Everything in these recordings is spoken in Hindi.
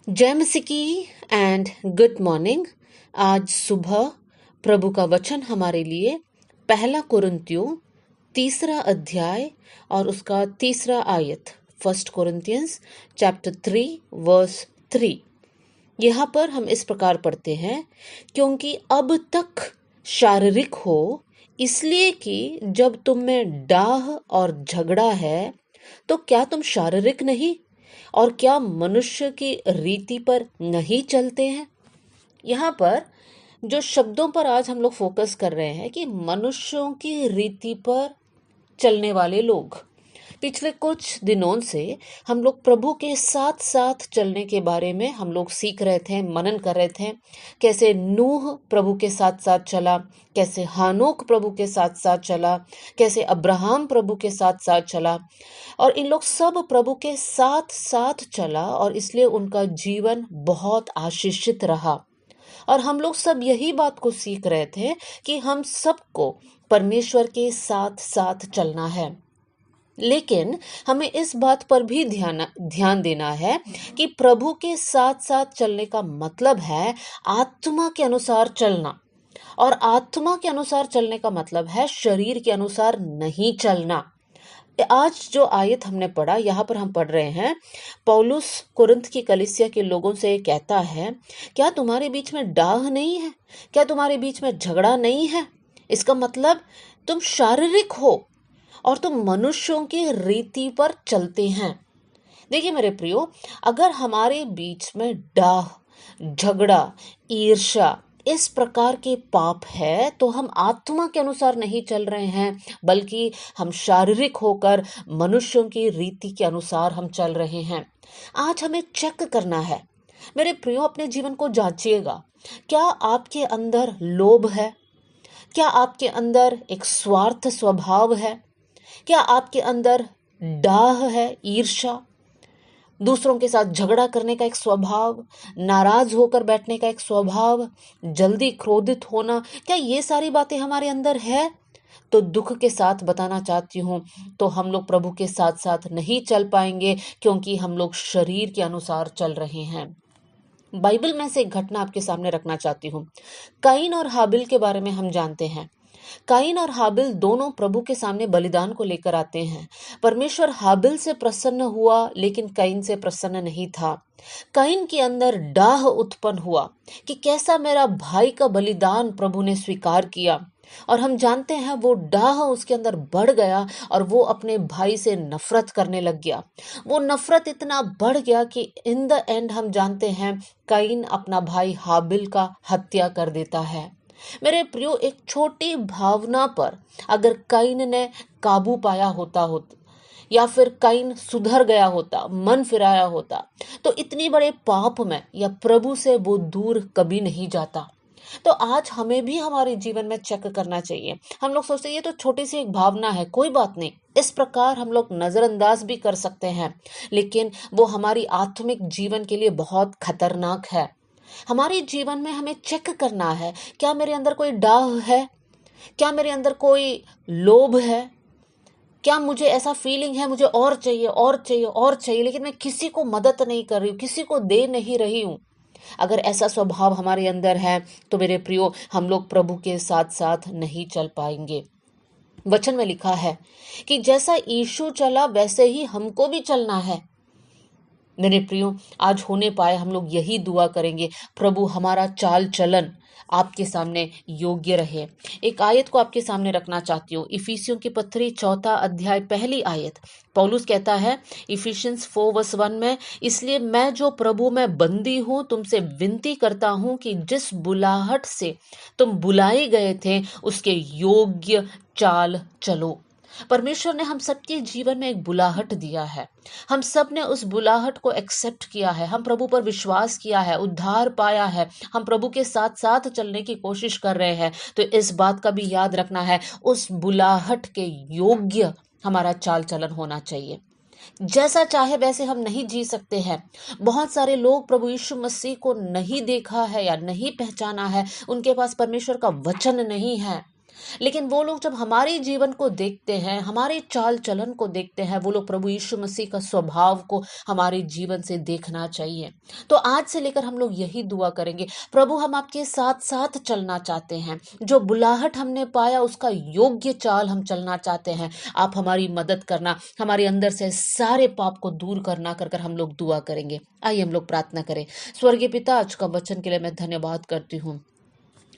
जय मसीह की एंड गुड मॉर्निंग। आज सुबह प्रभु का वचन हमारे लिए पहला कुरिन्थियों 3 अध्याय और उसका 3 आयत, 1 Corinthians चैप्टर 3 वर्स 3। यहाँ पर हम इस प्रकार पढ़ते हैं, क्योंकि अब तक शारीरिक हो, इसलिए कि जब तुम में डाह और झगड़ा है तो क्या तुम शारीरिक नहीं और क्या मनुष्य की रीति पर नहीं चलते हैं। यहाँ पर जो शब्दों पर आज हम लोग फोकस कर रहे हैं कि मनुष्यों की रीति पर चलने वाले लोग। पिछले कुछ दिनों से हम लोग प्रभु के साथ साथ चलने के बारे में हम लोग सीख रहे थे, मनन कर रहे थे। कैसे नूह प्रभु के साथ साथ चला, कैसे हानोक प्रभु के साथ साथ चला, कैसे अब्राहम प्रभु के साथ साथ चला, और इन लोग सब प्रभु के साथ साथ चला और इसलिए उनका जीवन बहुत आशीषित रहा। और हम लोग सब यही बात को सीख रहे थे कि हम सबको परमेश्वर के साथ साथ चलना है। लेकिन हमें इस बात पर भी ध्यान देना है कि प्रभु के साथ साथ चलने का मतलब है आत्मा के अनुसार चलना, और आत्मा के अनुसार चलने का मतलब है शरीर के अनुसार नहीं चलना। आज जो आयत हमने पढ़ा, यहाँ पर हम पढ़ रहे हैं, पौलुस कुरिन्थ की कलीसिया के लोगों से कहता है, क्या तुम्हारे बीच में डाह नहीं है? क्या तुम्हारे बीच में झगड़ा नहीं है? इसका मतलब तुम शारीरिक हो और तुम मनुष्यों की रीति पर चलते हैं। देखिए मेरे प्रियो, अगर हमारे बीच में डाह, झगड़ा, ईर्ष्या, इस प्रकार के पाप है तो हम आत्मा के अनुसार नहीं चल रहे हैं, बल्कि हम शारीरिक होकर मनुष्यों की रीति के अनुसार हम चल रहे हैं। आज हमें चेक करना है मेरे प्रियो, अपने जीवन को जांचिएगा। क्या आपके अंदर लोभ है? क्या आपके अंदर एक स्वार्थ स्वभाव है? क्या आपके अंदर डाह है, ईर्ष्या, दूसरों के साथ झगड़ा करने का एक स्वभाव, नाराज होकर बैठने का एक स्वभाव, जल्दी क्रोधित होना, क्या ये सारी बातें हमारे अंदर है? तो दुख के साथ बताना चाहती हूँ, तो हम लोग प्रभु के साथ साथ नहीं चल पाएंगे, क्योंकि हम लोग शरीर के अनुसार चल रहे हैं। बाइबल में से एक घटना आपके सामने रखना चाहती हूँ। काइन और हाबिल के बारे में हम जानते हैं। काइन और हाबिल दोनों प्रभु के सामने बलिदान को लेकर आते हैं। परमेश्वर हाबिल से प्रसन्न हुआ, लेकिन काइन से प्रसन्न नहीं था। काइन के अंदर डाह उत्पन्न हुआ कि कैसा मेरा भाई का बलिदान प्रभु ने स्वीकार किया, और हम जानते हैं वो डाह उसके अंदर बढ़ गया और वो अपने भाई से नफरत करने लग गया। वो नफरत इतना बढ़ गया कि इन द एंड हम जानते हैं काइन अपना भाई हाबिल का हत्या कर देता है। मेरे प्रियो, एक छोटी भावना पर अगर काइन ने काबू पाया होता या फिर काइन सुधर गया होता, मन फिराया होता, तो इतनी बड़े पाप में या प्रभु से वो दूर कभी नहीं जाता। तो आज हमें भी हमारे जीवन में चेक करना चाहिए। हम लोग सोचते हैं ये तो छोटी सी एक भावना है, कोई बात नहीं, इस प्रकार हम लोग नजरअंदाज भी कर सकते हैं, लेकिन वो हमारी आत्मिक जीवन के लिए बहुत खतरनाक है। हमारे जीवन में हमें चेक करना है, क्या मेरे अंदर कोई डाह है? क्या मेरे अंदर कोई लोभ है? क्या मुझे ऐसा फीलिंग है मुझे और चाहिए और चाहिए और चाहिए, लेकिन मैं किसी को मदद नहीं कर रही हूँ, किसी को दे नहीं रही हूँ? अगर ऐसा स्वभाव हमारे अंदर है तो मेरे प्रियो, हम लोग प्रभु के साथ साथ नहीं चल पाएंगे। वचन में लिखा है कि जैसा यीशु चला वैसे ही हमको भी चलना है। मेरे प्रियो, आज होने पाए हम लोग यही दुआ करेंगे, प्रभु हमारा चाल चलन आपके सामने योग्य रहे। एक आयत को आपके सामने रखना चाहती हूँ, इफिसियों की पत्री 4 अध्याय 1 आयत। पौलुस कहता है इफिशियंस 4:1 में, इसलिए मैं जो प्रभु में बंदी हूँ तुमसे विनती करता हूँ कि जिस बुलाहट से तुम बुलाए गए थे उसके योग्य चाल चलो। परमेश्वर ने हम सबके जीवन में एक बुलाहट दिया है। हम सब ने उस बुलाहट को एक्सेप्ट किया है, हम प्रभु पर विश्वास किया है, उद्धार पाया है, हम प्रभु के साथ साथ चलने की कोशिश कर रहे हैं। तो इस बात का भी याद रखना है, उस बुलाहट के योग्य हमारा चाल चलन होना चाहिए। जैसा चाहे वैसे हम नहीं जी सकते हैं। बहुत सारे लोग प्रभु यीशु मसीह को नहीं देखा है या नहीं पहचाना है, उनके पास परमेश्वर का वचन नहीं है। लेकिन वो लोग जब हमारे जीवन को देखते हैं, हमारे चाल चलन को देखते हैं, वो लोग प्रभु यीशु मसीह का स्वभाव को हमारे जीवन से देखना चाहिए। तो आज से लेकर हम लोग यही दुआ करेंगे, प्रभु हम आपके साथ साथ चलना चाहते हैं, जो बुलाहट हमने पाया उसका योग्य चाल हम चलना चाहते हैं। आप हमारी मदद करना, हमारे अंदर से सारे पाप को दूर करना, कर कर हम लोग दुआ करेंगे। आइए हम लोग प्रार्थना करें। स्वर्गीय पिता, आज का वचन के लिए मैं धन्यवाद करती हूँ।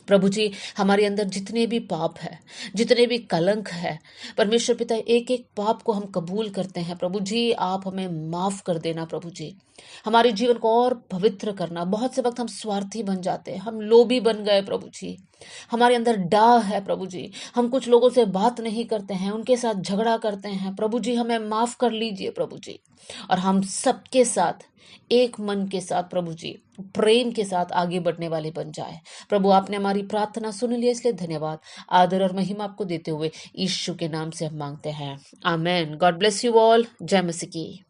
प्रभु जी, हमारे अंदर जितने भी पाप है, जितने भी कलंक है, परमेश्वर पिता, एक एक पाप को हम कबूल करते हैं। प्रभु जी, आप हमें माफ कर देना। प्रभु जी, हमारे जीवन को और पवित्र करना। बहुत से वक्त हम स्वार्थी बन जाते हैं, हम लोभी बन गए। प्रभु जी, हमारे अंदर डाह है। प्रभु जी, हम कुछ लोगों से बात नहीं करते हैं, उनके साथ झगड़ा करते हैं। प्रभु जी, हमें माफ कर लीजिए प्रभु जी, और हम सबके साथ एक मन के साथ प्रभु जी प्रेम के साथ आगे बढ़ने वाले बन जाए। प्रभु, आपने हमारी प्रार्थना सुन ली, इसलिए धन्यवाद। आदर और महिमा आपको देते हुए यीशु के नाम से हम मांगते हैं, amen. God bless you all. जय मसीह की।